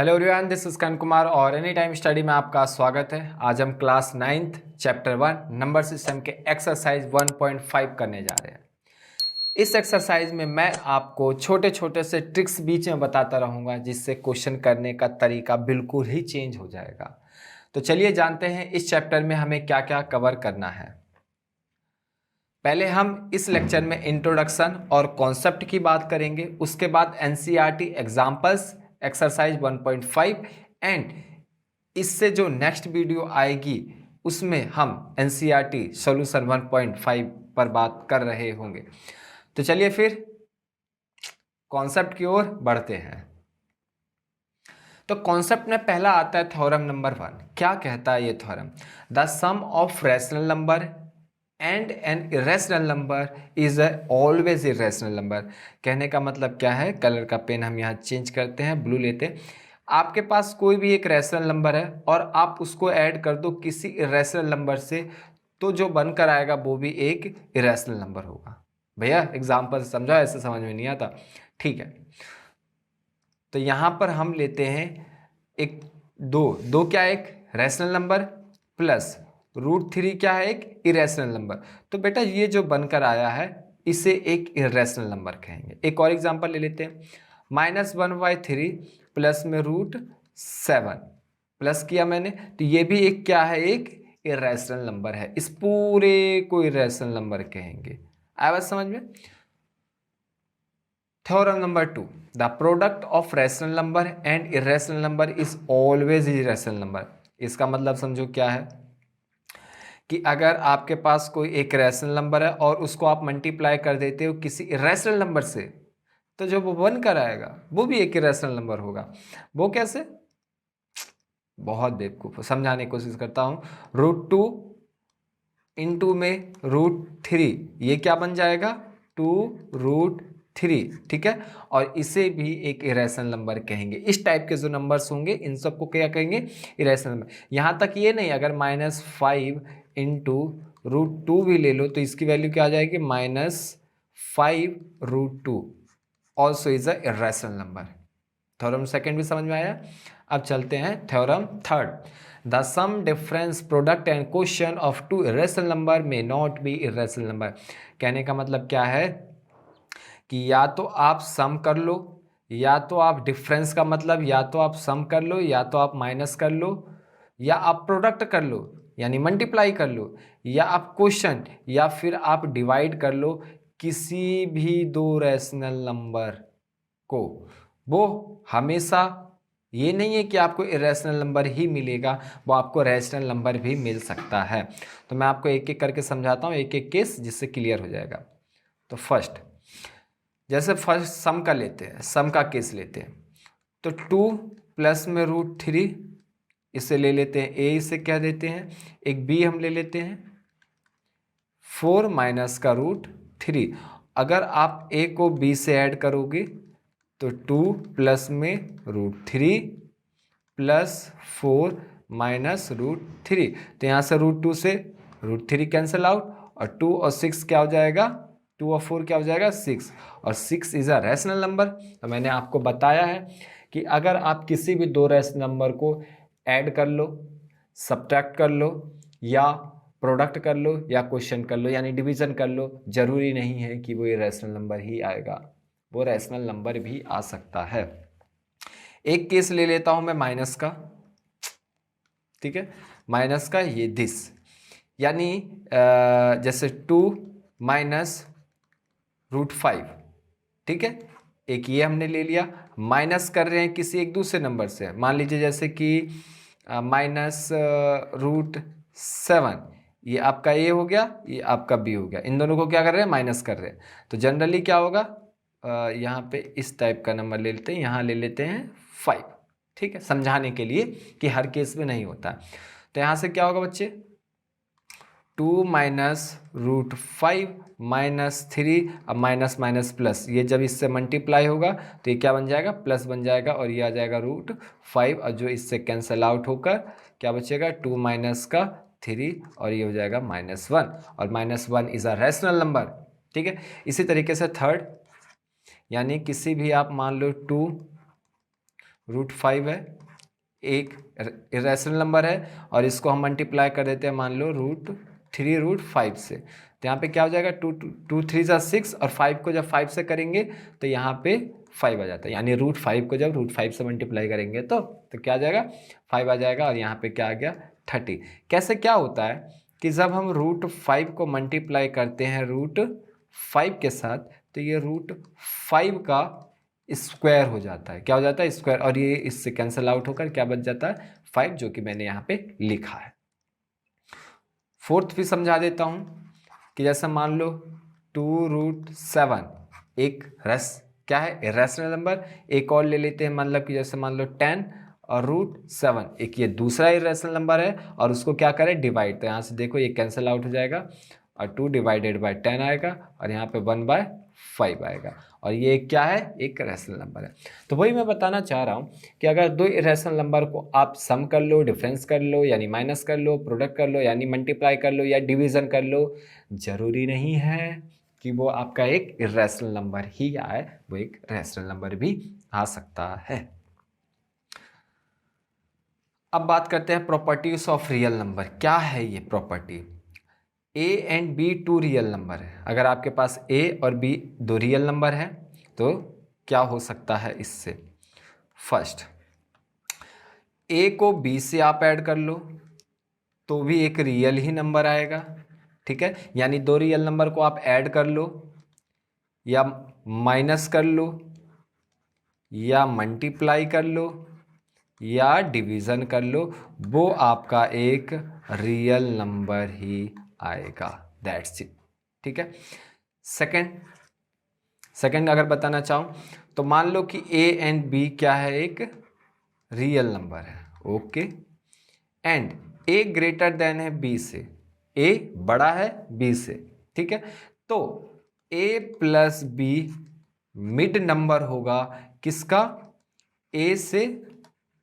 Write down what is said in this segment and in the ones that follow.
Hello everyone, this is Karan Kumar और any time study में आपका स्वागत है। आज हम class 9th chapter 1 number system के एक्सरसाइज 1.5 करने जा रहे हैं। इस एक्सरसाइज में मैं आपको छोटे छोटे से ट्रिक्स बीच में बताता रहूँगा जिससे क्वेश्चन करने का तरीका बिल्कुल ही चेंज हो जाएगा। तो चलिए जानते हैं इस चैप्टर में हमें क्या क्या कवर करना है। पहले हम इस लेक्चर में इंट्रोडक्शन और कॉन्सेप्ट की बात करेंगे, उसके बाद एनसीईआरटी एग्जाम्पल्स एक्सरसाइज 1.5 एंड इससे जो नेक्स्ट वीडियो आएगी उसमें हम एनसीईआरटी सॉल्यूशन 1.5 पर बात कर रहे होंगे। तो चलिए फिर कॉन्सेप्ट की ओर बढ़ते हैं। तो कॉन्सेप्ट में पहला आता है थ्योरम नंबर 1। क्या कहता है ये theorem? The sum of rational number and an irrational number is always irrational number. कहने का मतलब क्या है? कलर का पेन हम यहाँ चेंज करते हैं, ब्लू लेते हैं। आपके पास कोई भी एक रैशनल नंबर है और आप उसको ऐड कर दो किसी इरेशनल नंबर से, तो जो बनकर आएगा वो भी एक इरेशनल नंबर होगा। भैया एग्जाम्पल समझो, ऐसे समझ में नहीं आता? ठीक है, तो यहाँ पर हम लेते हैं एक दो क्या, एक रैशनल नंबर प्लस √3 क्या है, एक इरेशनल नंबर। तो बेटा ये जो बनकर आया है इसे एक इरेशनल नंबर कहेंगे। एक और एग्जांपल ले लेते हैं, -1/3 प्लस में √7 प्लस किया मैंने, तो ये भी एक क्या है, एक इरेशनल नंबर है। इस पूरे को इरेशनल नंबर कहेंगे। आया बात समझ में? Theorem number 2, the product of rational number and irrational number is always irrational number. इसका मतलब समझो क्या है कि अगर आपके पास कोई एक रैशनल नंबर है और उसको आप मल्टीप्लाई कर देते हो किसी इरेशनल नंबर से, तो जो वो बनकर आएगा वो भी एक इरेशनल नंबर होगा। वो कैसे? बहुत बेवकूफ, समझाने की कोशिश करता हूँ। √2 इंटू में √3, ये क्या बन जाएगा? 2√3, ठीक है। और इसे भी एक इरेशनल नंबर कहेंगे। इस टाइप के जो नंबर्स होंगे इन सबको क्या कहेंगे? Irrational number. यहाँ तक ये नहीं, अगर -5 इंटू √2 भी ले लो तो इसकी वैल्यू क्या आ जाएगी? -5√2 also is a irrational number. Theorem second भी समझ में आया। अब चलते हैं theorem third, the sum difference product and question of two irrational number may not be irrational number. कहने का मतलब क्या है कि या तो आप सम कर लो, या तो आप डिफरेंस का मतलब या तो आप सम कर लो, या तो आप माइनस कर लो, या आप प्रोडक्ट कर लो यानी मल्टीप्लाई कर लो, या आप क्वेश्चन, या फिर आप डिवाइड कर लो किसी भी दो रैशनल नंबर को। वो हमेशा ये नहीं है कि आपको इरेशनल नंबर ही मिलेगा, वो आपको रैशनल नंबर भी मिल सकता है। तो मैं आपको एक एक करके समझाता हूँ, एक एक केस, जिससे क्लियर हो जाएगा। तो फर्स्ट, जैसे फर्स्ट सम का लेते हैं, सम का केस लेते हैं, तो 2 प्लस में √3 इसे ले लेते हैं, ए इसे कह देते हैं। एक बी हम ले लेते हैं, 4 माइनस का √3। अगर आप ए को बी से ऐड करोगे तो 2 प्लस में √3 प्लस 4 माइनस √3, तो यहाँ से √2 से √3 कैंसिल आउट, और 2 और 6 क्या हो जाएगा? 2 और 4 क्या हो जाएगा? 6, और 6 इज अ रैशनल नंबर। तो मैंने आपको बताया है कि अगर आप किसी भी दो रैशनल नंबर को ऐड कर लो, सब्ट्रैक्ट कर लो, या प्रोडक्ट कर लो, या क्वेश्चन कर लो यानी डिवीजन कर लो, जरूरी नहीं है कि वो ये रैशनल नंबर ही आएगा, वो रैशनल नंबर भी आ सकता है। एक केस ले लेता हूं मैं माइनस का, ठीक है, माइनस का ये दिस, यानी जैसे 2 माइनस √5, ठीक है। एक ये हमने ले लिया, माइनस कर रहे हैं किसी एक दूसरे नंबर से, मान लीजिए जैसे कि -√7, ये आपका ए हो गया, ये आपका बी हो गया। इन दोनों को क्या कर रहे हैं? माइनस कर रहे हैं। तो जनरली क्या होगा, यहाँ पे इस टाइप का नंबर ले लेते हैं, यहाँ ले लेते हैं 5, ठीक है, समझाने के लिए कि हर केस में नहीं होता। तो यहाँ से क्या होगा बच्चे? 2 माइनस √5 -3, अब माइनस माइनस प्लस, ये जब इससे मल्टीप्लाई होगा तो ये क्या बन जाएगा? प्लस बन जाएगा, और ये आ जाएगा √5, और जो इससे कैंसिल आउट होकर क्या बचेगा? 2 माइनस का 3, और ये हो जाएगा -1, और -1 इज अ रैशनल नंबर, ठीक है। इसी तरीके से थर्ड, यानी किसी भी आप मान लो 2 रूट 5 है, एक इरेशनल नंबर है, और इसको हम मल्टीप्लाई कर देते हैं मान लो रूट 5 से, तो यहाँ पे क्या हो जाएगा, 2 3 = 6, और 5 को जब 5 से करेंगे तो यहाँ पे 5 आ जाता है, यानी रूट 5 को जब रूट 5 से मल्टीप्लाई करेंगे तो क्या आ जाएगा, 5 आ जाएगा, और यहाँ पे क्या आ गया, 30। कैसे क्या होता है कि जब हम रूट 5 को मल्टीप्लाई करते हैं रूट 5 के साथ, तो ये रूट 5 का स्क्वायर हो जाता है, क्या हो जाता है, स्क्वायर, और ये इससे कैंसिल आउट होकर क्या बच जाता है, 5, जो कि मैंने यहाँ पे लिखा है। फोर्थ भी समझा देता हूँ कि जैसे मान लो 2√7 एक क्या है, इरेशनल नंबर। एक और ले लेते हैं, मतलब कि जैसे मान लो 10 और √7 एक ये दूसरा इरेशनल नंबर है, और उसको क्या करें, डिवाइड, तो यहाँ से देखो ये कैंसिल आउट हो जाएगा, और 2/10 आएगा, और यहाँ पे 1/5 आएगा, और ये क्या है, एक रैशनल नंबर है। तो वही मैं बताना चाह रहा हूँ कि अगर दो इरेशनल नंबर को आप सम कर लो, डिफरेंस कर लो, यानी माइनस कर लो, प्रोडक्ट कर लो, यानी मल्टीप्लाई कर लो, या डिवीजन कर लो, जरूरी नहीं है कि वो आपका एक इरेशनल नंबर ही आए, वो एक रैशनल नंबर भी आ सकता है। अब बात करते हैं प्रॉपर्टीज ऑफ रियल नंबर। क्या है ये property? A and B two real number है। अगर आपके पास ए और बी दो रियल नंबर है तो क्या हो सकता है इससे? फर्स्ट, ए को बी से आप ऐड कर लो तो भी एक रियल ही नंबर आएगा, ठीक है, यानी दो रियल नंबर को आप ऐड कर लो, या माइनस कर लो, या मल्टीप्लाई कर लो, या डिवीज़न कर लो, वो आपका एक रियल नंबर ही आएगा। दैट्स इट, ठीक है। सेकंड अगर बताना चाहूँ तो मान लो कि ए एंड बी क्या है, एक रियल नंबर है, okay, and A greater than है बी से, ए बड़ा है बी से, ठीक है, तो ए प्लस बी मिड नंबर होगा किसका, ए से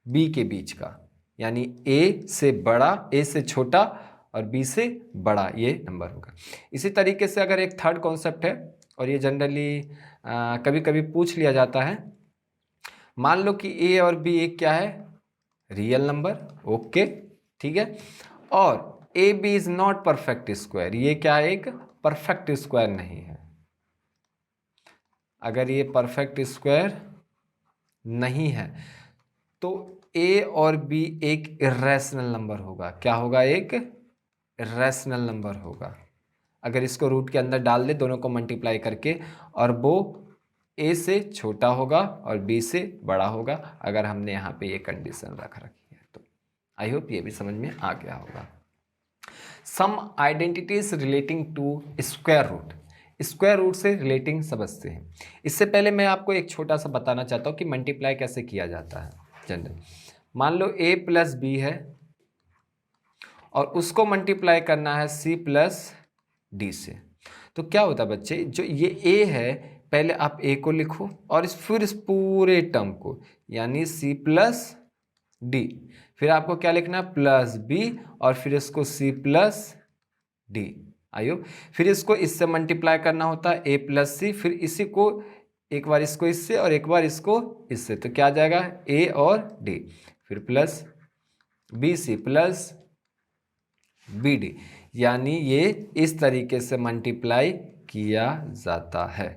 बी के बीच का, यानी ए से बड़ा, ए से छोटा और बी से बड़ा ये नंबर होगा। इसी तरीके से अगर एक थर्ड कॉन्सेप्ट है, और ये जनरली कभी कभी पूछ लिया जाता है, मान लो कि ए और बी एक क्या है, रियल नंबर, ओके, ठीक है, और A B is not perfect square, ये क्या है, एक परफेक्ट स्क्वायर नहीं है। अगर ये परफेक्ट स्क्वायर नहीं है तो ए और बी एक इरेशनल नंबर होगा। क्या होगा, एक इरेशनल नंबर होगा। अगर इसको रूट के अंदर डाल दे दोनों को मल्टीप्लाई करके, और वो ए से छोटा होगा और बी से बड़ा होगा, अगर हमने यहाँ पे ये कंडीशन रख रखी है तो। आई होप ये भी समझ में आ गया होगा। Some identities relating to square root. Square root से रिलेटिंग समझते हैं। इससे पहले मैं आपको एक छोटा सा बताना चाहता हूँ कि मल्टीप्लाई कैसे किया जाता है। जनरल मान लो ए प्लस बी है और उसको मल्टीप्लाई करना है सी प्लस डी से, तो क्या होता है बच्चे, जो ये ए है पहले आप ए को लिखो और फिर इस पूरे टर्म को, यानी सी प्लस डी, फिर आपको क्या लिखना है, प्लस बी, और फिर इसको सी प्लस डी। आइयो, फिर इसको इससे मल्टीप्लाई करना होता है ए प्लस सी, फिर इसी को एक बार इसको इससे और एक बार इसको इससे, तो क्या आ जाएगा, ए और डी, फिर plus B C plus B D, यानी ये इस तरीके से मल्टीप्लाई किया जाता है।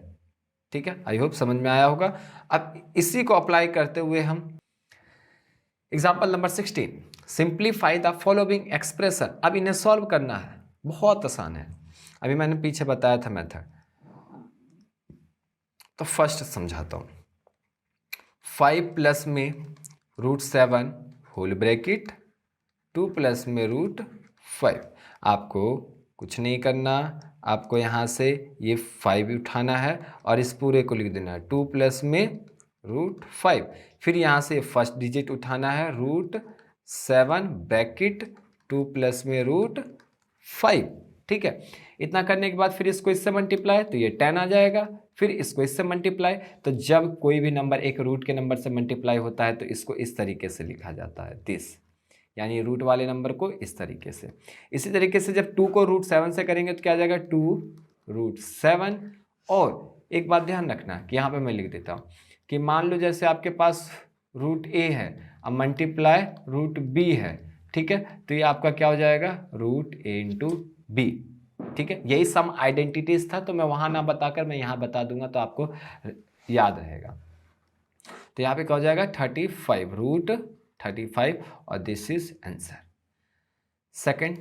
ठीक है, आई होप समझ में आया होगा। अब इसी को अप्लाई करते हुए हम example number 16, simplify the following expression. अब इन्हें सॉल्व करना है, बहुत आसान है, अभी मैंने पीछे बताया था मेथड। तो फर्स्ट समझाता हूँ, 5 प्लस में √7 होल ब्रैकेट 2 प्लस में √5। आपको कुछ नहीं करना, आपको यहाँ से ये 5 उठाना है और इस पूरे को लिख देना है 2 प्लस में √5, फिर यहाँ से फर्स्ट डिजिट उठाना है √7 ब्रैकेट 2 प्लस में √5। ठीक है, इतना करने के बाद फिर इसको इससे मल्टीप्लाई, तो ये 10 आ जाएगा, फिर इसको इससे मल्टीप्लाई, तो जब कोई भी नंबर एक रूट के नंबर से मल्टीप्लाई होता है तो इसको इस तरीके से लिखा जाता है, दिस, यानी रूट वाले नंबर को इस तरीके से। इसी तरीके से जब 2 को √7 से करेंगे तो क्या आ जाएगा, 2√7। और एक बात ध्यान रखना कि यहाँ पे मैं लिख देता हूँ कि मान लो जैसे आपके पास रूट ए है, अब मल्टीप्लाई रूट बी है, ठीक है, तो ये आपका क्या हो जाएगा, रूट ए इंटू बी, ठीक है। यही सम आइडेंटिटीज था, तो मैं वहां ना बताकर मैं यहाँ बता दूंगा तो आपको याद रहेगा। तो यहाँ पे क्या हो जाएगा 35 रूट 35 और दिस इज आंसर। सेकंड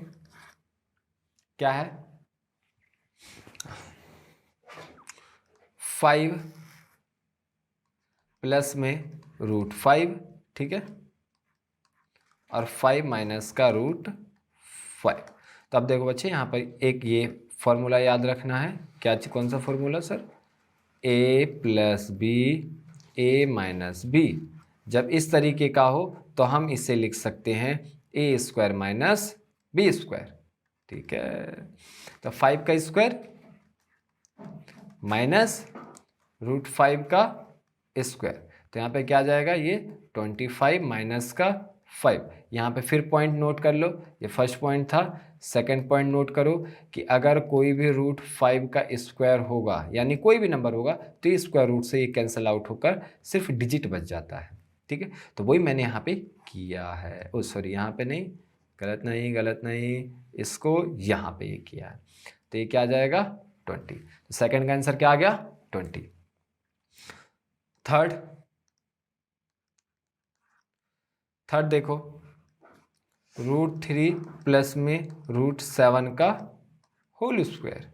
क्या है 5 प्लस में रूट 5, ठीक है, और 5 माइनस का रूट 5। तो अब देखो बच्चे यहाँ पर एक ये फॉर्मूला याद रखना है, क्या कौन सा formula sir, a plus B A minus B. जब इस तरीके का हो तो हम इसे लिख सकते हैं ए स्क्वायर माइनस बी स्क्वायर, ठीक है। तो 5 का स्क्वायर माइनस रूट 5 का स्क्वायर, तो यहाँ पे क्या आ जाएगा, ये 25 माइनस का 5। यहाँ पे फिर पॉइंट नोट कर लो, ये फर्स्ट पॉइंट था। सेकंड पॉइंट नोट करो कि अगर कोई भी रूट 5 का स्क्वायर होगा, यानी कोई भी नंबर होगा, तो इस स्क्वायर रूट से ये कैंसिल आउट होकर सिर्फ डिजिट बच जाता है, ठीक है। तो वही मैंने यहाँ पे किया है, ओ सॉरी यहाँ पे नहीं, गलत नहीं गलत नहीं, इसको यहाँ पे ये किया है, तो ये क्या आ जाएगा 20। तो सेकंड का आंसर क्या आ गया 20। थर्ड देखो रूट 3 प्लस में रूट 7 का होल स्क्वायर,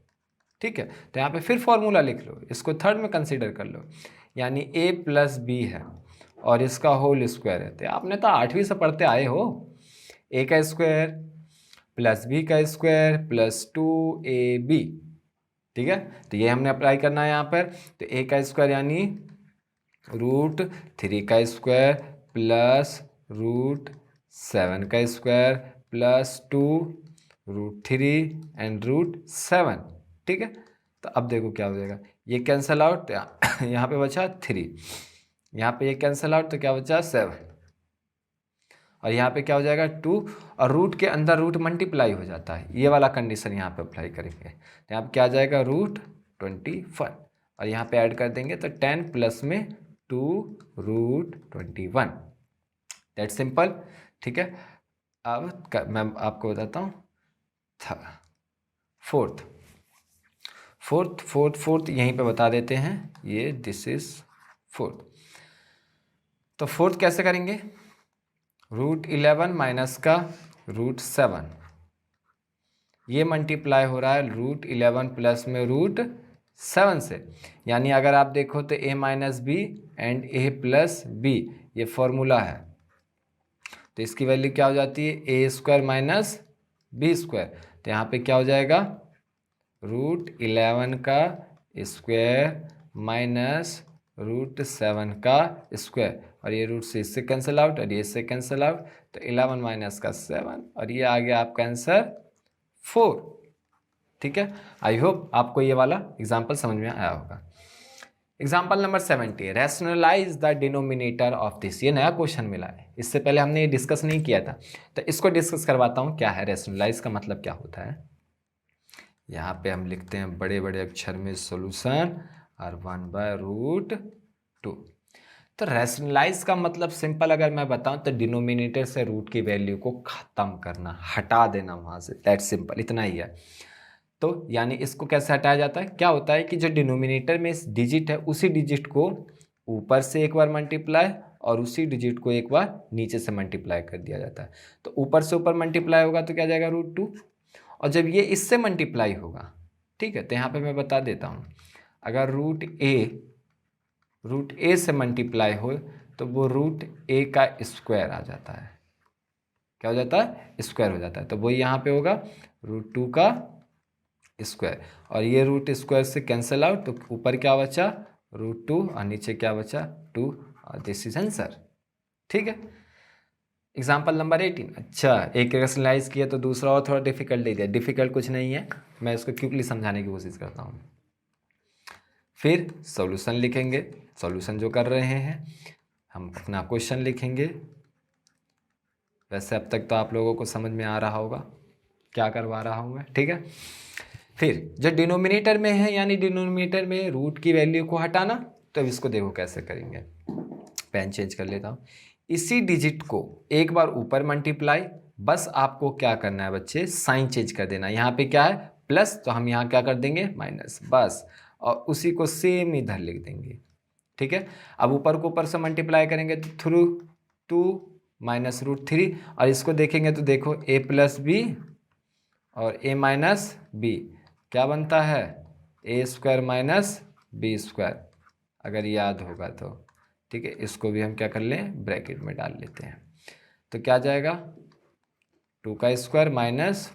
ठीक है। तो यहाँ पे फिर फॉर्मूला लिख लो, इसको थर्ड में कंसीडर कर लो, यानी a प्लस बी है और इसका होल स्क्वायर है। तो आपने तो 8वीं से पढ़ते आए हो, a का स्क्वायर प्लस b का स्क्वायर प्लस 2ab, ठीक है। तो ये हमने अप्लाई करना है यहाँ पर। तो a का स्क्वायर यानी रूट 3 का स्क्वायर प्लस रूट 7 का square plus 2 root 3 and root 7, ठीक है। तो अब देखो क्या हो जाएगा, ये कैंसिल आउट, यहाँ पे बचा 3, यहाँ पे ये कैंसिल आउट, तो क्या बचा 7, और यहाँ पे क्या हो जाएगा 2, और रूट के अंदर रूट मल्टीप्लाई हो जाता है, ये वाला कंडीशन यहाँ पे अप्लाई करेंगे। तो यहाँ पे क्या आ जाएगा रूट 21, और यहाँ पे ऐड कर देंगे तो 10 प्लस में 2 रूट 21, दैट सिंपल, ठीक है। अब मैं आपको बताता हूँ फोर्थ यहीं पे बता देते हैं, ये दिस इज फोर्थ। तो फोर्थ कैसे करेंगे, रूट 11 माइनस का रूट 7, ये मल्टीप्लाई हो रहा है रूट 11 प्लस में रूट 7 से, यानी अगर आप देखो तो a minus B and a plus B ये फॉर्मूला है, तो इसकी वैल्यू क्या हो जाती है A square minus B square. तो यहाँ पे क्या हो जाएगा रूट 11 का स्क्वायर माइनस रूट 7 का स्क्वायर, और ये रूट से इससे कैंसिल आउट और ये इससे कैंसिल आउट, तो 11 माइनस का 7, और ये आ गया आपका आंसर 4, ठीक है। आई होप आपको ये वाला एग्जाम्पल समझ में आया होगा। Example number 70, rationalise the denominator of this. ये नया क्वेश्चन मिला है, इससे पहले हमने ये डिस्कस नहीं किया था, तो इसको डिस्कस करवाता हूँ। क्या है रैशनलाइज का मतलब क्या होता है, यहाँ पे हम लिखते हैं बड़े बड़े अक्षर में सोल्यूशन और 1/√2। तो रैशनलाइज का मतलब सिंपल अगर मैं बताऊं तो डिनोमिनेटर से रूट की वैल्यू को खत्म करना, हटा देना वहां से, दैट सिंपल, इतना ही है। तो यानी इसको कैसे हटाया जाता है, क्या होता है कि जो डिनोमिनेटर में डिजिट है उसी डिजिट को ऊपर से एक बार मल्टीप्लाई और उसी डिजिट को एक बार नीचे से मल्टीप्लाई कर दिया जाता है। तो ऊपर से ऊपर मल्टीप्लाई होगा तो क्या जाएगा √2, और जब ये इससे मल्टीप्लाई होगा, ठीक है, तो यहाँ पे मैं बता देता हूँ, अगर रूट ए से मल्टीप्लाई हो तो वो रूट ए का स्क्वायर आ जाता है, क्या हो जाता है स्क्वायर हो जाता है, तो वही यहाँ पे होगा √2 का स्क्वायर, और ये रूट स्क्वायर से कैंसिल आउट, तो ऊपर क्या बचा √2 और नीचे क्या बचा 2, और दिस इज आंसर, ठीक है। एग्जाम्पल नंबर 18, अच्छा एक रैशनलाइज किया तो दूसरा और थोड़ा डिफिकल्ट दे दिया, डिफिकल्ट कुछ नहीं है, मैं इसको क्विकली समझाने की कोशिश करता हूँ। फिर सॉल्यूशन लिखेंगे, सॉल्यूशन जो कर रहे हैं हम अपना क्वेश्चन लिखेंगे। वैसे अब तक तो आप लोगों को समझ में आ रहा होगा क्या करवा रहा हूँ मैं, ठीक है। फिर जो डिनोमिनेटर में है, यानी डिनोमिनेटर में रूट की वैल्यू को हटाना, तो अब इसको देखो कैसे करेंगे। पेन चेंज कर लेता हूँ। इसी डिजिट को एक बार ऊपर मल्टीप्लाई, बस आपको क्या करना है बच्चे, साइन चेंज कर देना है। यहाँ पे क्या है प्लस, तो हम यहाँ क्या कर देंगे माइनस, बस, और उसी को सेम इधर लिख देंगे। ठीक है, अब ऊपर को ऊपर से मल्टीप्लाई करेंगे तो थ्रू 2 माइनस रूट 3, और इसको देखेंगे तो देखो a प्लस बी और a माइनस बी क्या बनता है, a square minus B square, अगर याद होगा तो। ठीक है, इसको भी हम क्या कर लें, ब्रैकेट में डाल लेते हैं, तो क्या जाएगा 2 का स्क्वायर माइनस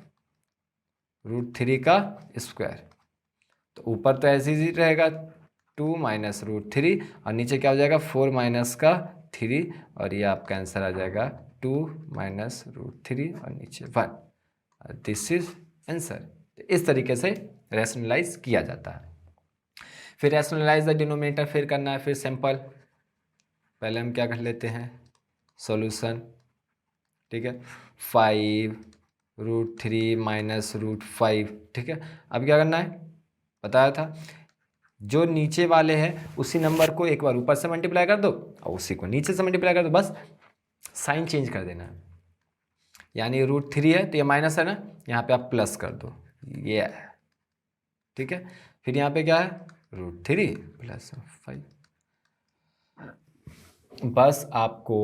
रूट 3 का स्क्वायर। तो ऊपर तो ऐसे ही रहेगा 2 माइनस रूट 3, और नीचे क्या हो जाएगा 4 माइनस का 3, और ये आपका आंसर आ जाएगा 2 माइनस रूट 3 और नीचे 1। This is answer. इस तरीके से रैशनलाइज किया जाता है। फिर रैशनलाइज द डिनोमिनेटर फिर करना है, फिर सिंपल। पहले हम क्या कर लेते हैं सॉल्यूशन। ठीक है, 5 रूट 3 माइनस रूट 5। ठीक है, अब क्या करना है, बताया था जो नीचे वाले हैं उसी नंबर को एक बार ऊपर से मल्टीप्लाई कर दो और उसी को नीचे से मल्टीप्लाई कर दो, बस साइन चेंज कर देना है। यानी रूट 3 है तो ये माइनस है ना, यहाँ पे आप प्लस कर दो, ये है। ठीक है, फिर यहाँ पे क्या है रूट 3 प्लस 5, बस आपको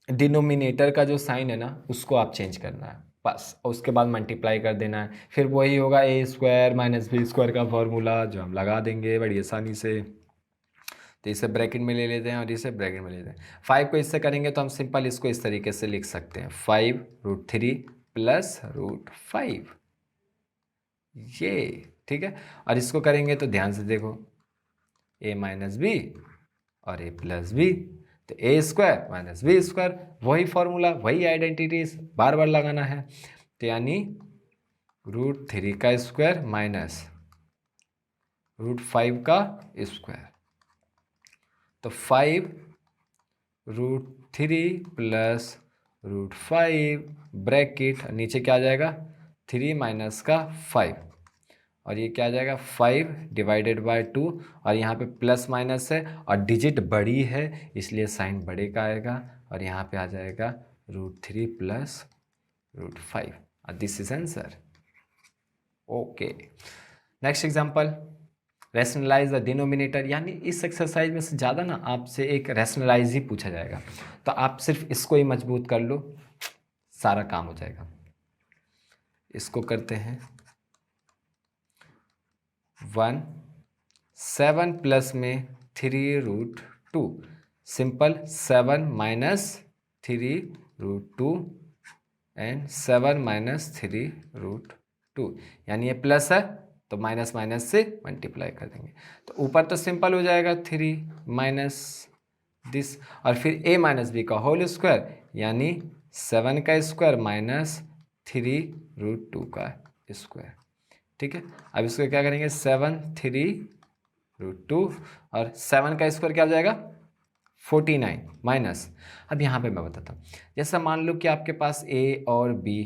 डिनोमिनेटर का जो साइन है ना उसको आप चेंज करना है बस, और उसके बाद मल्टीप्लाई कर देना है। फिर वही होगा a square minus B square का फॉर्मूला जो हम लगा देंगे बड़ी आसानी से। तो इसे ब्रैकेट में ले लेते हैं और इसे ब्रैकेट में ले लेते हैं। 5 को इससे करेंगे तो हम सिंपल इसको इस तरीके से लिख सकते हैं 5 रूट 3 प्लस रूट 5, ये। ठीक है, और इसको करेंगे तो ध्यान से देखो a माइनस बी और a प्लस बी, तो ए स्क्वायर माइनस बी स्क्वायर, वही फॉर्मूला वही आइडेंटिटीज बार बार लगाना है। तो यानी रूट 3 का स्क्वायर माइनस रूट 5 का स्क्वायर, तो 5 रूट 3 प्लस रूट 5 ब्रैकेट, नीचे क्या आ जाएगा 3 माइनस का 5, और ये क्या आ जाएगा 5 डिवाइडेड बाय 2, और यहाँ पे प्लस माइनस है और डिजिट बड़ी है इसलिए साइन बड़े का आएगा, और यहाँ पे आ जाएगा रूट 3 प्लस रूट 5, और this is answer. Okay, next example, rationalise the denominator. यानी इस एक्सरसाइज में से ज़्यादा ना आपसे एक रैशनलाइज ही पूछा जाएगा, तो आप सिर्फ इसको ही मजबूत कर लो, सारा काम हो जाएगा। इसको करते हैं 1 7 प्लस में 3 root 2, simple 7 minus 3 root 2 and 7 minus 3 root 2, यानी ये प्लस है तो माइनस माइनस से मल्टीप्लाई कर देंगे, तो ऊपर तो सिंपल हो जाएगा 3 माइनस दिस, और फिर a माइनस बी का होल स्क्वायर, यानी 7 का स्क्वायर माइनस 3 रूट 2 का स्क्वायर। ठीक है, अब इसको क्या करेंगे 7 3 रूट 2, और 7 का स्क्वायर क्या हो जाएगा 49 माइनस। अब यहाँ पे मैं बताता हूँ, जैसा मान लो कि आपके पास a और b,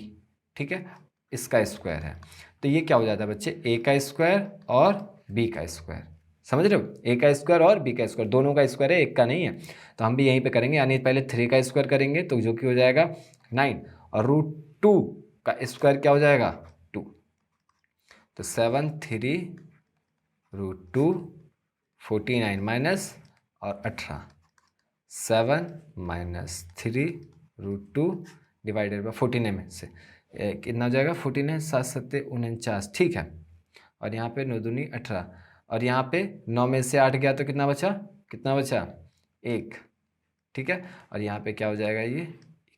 ठीक है, इसका स्क्वायर है, तो ये क्या हो जाता है बच्चे a का स्क्वायर और b का स्क्वायर, समझ रहे हो, a का स्क्वायर और b का स्क्वायर, दोनों का स्क्वायर है, एक का नहीं है। तो हम भी यहीं पे करेंगे, यानी पहले 3 का स्क्वायर करेंगे तो जो कि हो जाएगा 9, और रूट 2 का स्क्वायर क्या हो जाएगा 2, तो 7 3 रूट 2 49 माइनस और 18, 7 माइनस 3 रूट 2 डिवाइडेड बाई 49 में से कितना हो जाएगा 49 7 7 49, ठीक है, और यहाँ पे 9 दूनी 18, और यहाँ पे 9 में से 8 गया तो कितना बचा 1, ठीक है, और यहाँ पे क्या हो जाएगा ये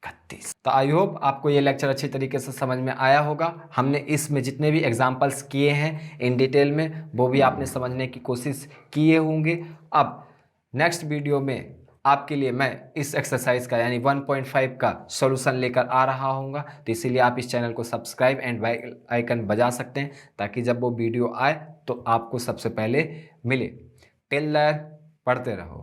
31। तो आई होप आपको ये लेक्चर अच्छी तरीके से समझ में आया होगा। हमने इसमें जितने भी एग्जाम्पल्स किए हैं इन डिटेल में वो भी आपने समझने की कोशिश किए होंगे। अब नेक्स्ट वीडियो में आपके लिए मैं इस एक्सरसाइज का यानी 1.5 का सॉल्यूशन लेकर आ रहा हूँगा, तो इसीलिए आप इस चैनल को सब्सक्राइब एंड बेल आइकन बजा सकते हैं ताकि जब वो वीडियो आए तो आपको सबसे पहले मिले। टिल देयर पढ़ते रहो।